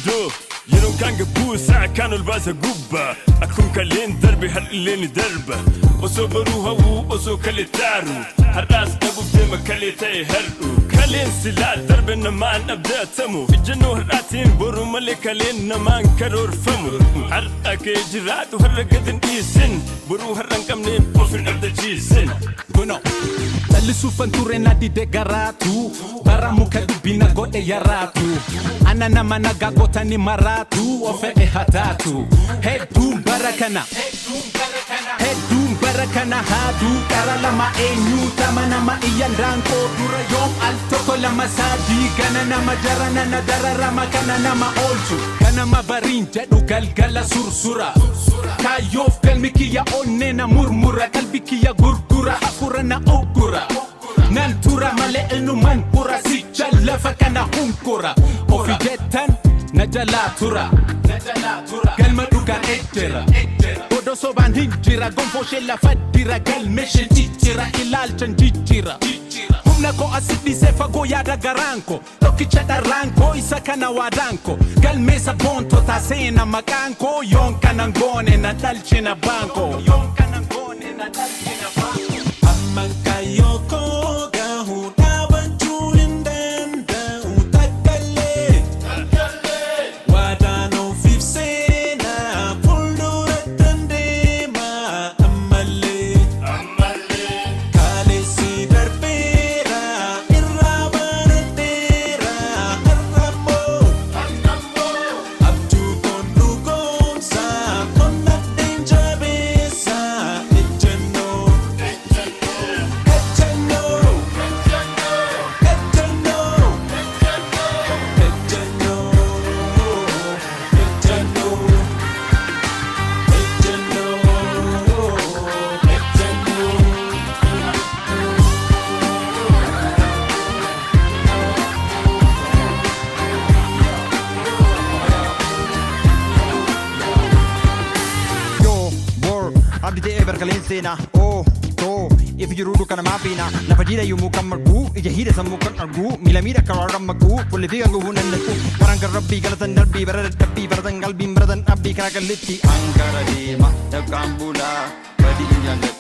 do ينو كان قبوسة كانوا الباسة قبة أكون كالين دربي هاللين دربة وسو بروها وسو كالي تارو هالراس نبو بديما كالي تيهرقو كالين سلال درب إنما نبدأ تمو في جنو هراتين برو ملي كالين نمان كرور فمو هرقاك جرات وهرقدن إيسن برو هرنكم نين وفي نبدأ جيسن Bueno, talisu fanturena di degaratu Baramu kadubina gode yaratu Anana managa gota ni maratu Ofe hatatu Hedum barakana Hedum barakana hadu Karalama enyu tamanama iyandanko Dura yom altoko lama sadi Ganana majarana nadararama kanana ma olchu Ganama barinja du galgala sursura Kayof kalmikiya onnena murmura Kalbikiya gurgura Kurana okura Nantura male enu mankura Si jalafa kana hunkura Ofijetan najalatura Galma dugan ejjera Bodo soban hinjira Gonfo shella fadira Galmeshe jijjira Ilalchan jijjira Humna ko asidi sefa goyada garanko Tokicha daranko Isakana wadanko Galmesa bonto tasena makanko Yonka nangone na dalchina banko Yonka nangone na dalchina banko Mankayoko gahuda banchurin denda utakale Wadano fifsena puldura tandema amale Kale si darbera irrabanetera harramo Abju kondu gonsa konna denjabesa ejeno Abdite ever kalensena oh to if you rudu kana mapina na pajida yumu kamargu ijahida samukan argu milamira karam magu pulifiga ngunan ku karanga rabbi galatan nalbi barad tabbi baradan galbi baradan abbi karakaliti angara dema takambula badi injangat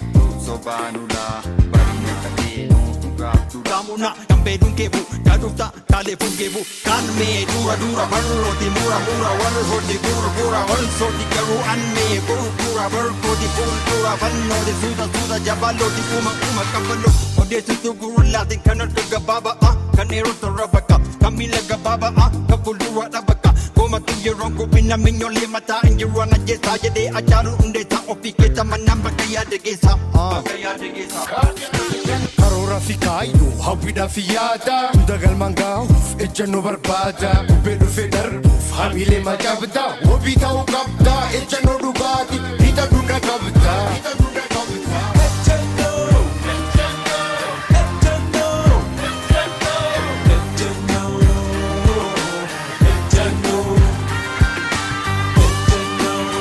sobanula badi takenu tugatu ramuna kambe dunkebu taduta telefon gebu kan me dura barro di mura wal hodi gura wal sodi karu an me gura barko di dura vanno di suda jabalo di kuma kabalo ode tu guru ladin kanat gababa kanero torabaka kamila gababa kapulura dabaka koma tu yerongo pinaminyo limata injirana jesa jede acharu unde ta opiketa manamba kaya de gesa Karora fikaidu hawida fiyada dagal mangauf ejjanno barbada bedu federuf hamile majabda wobita ukabda ejjanno dugati hita duna kabda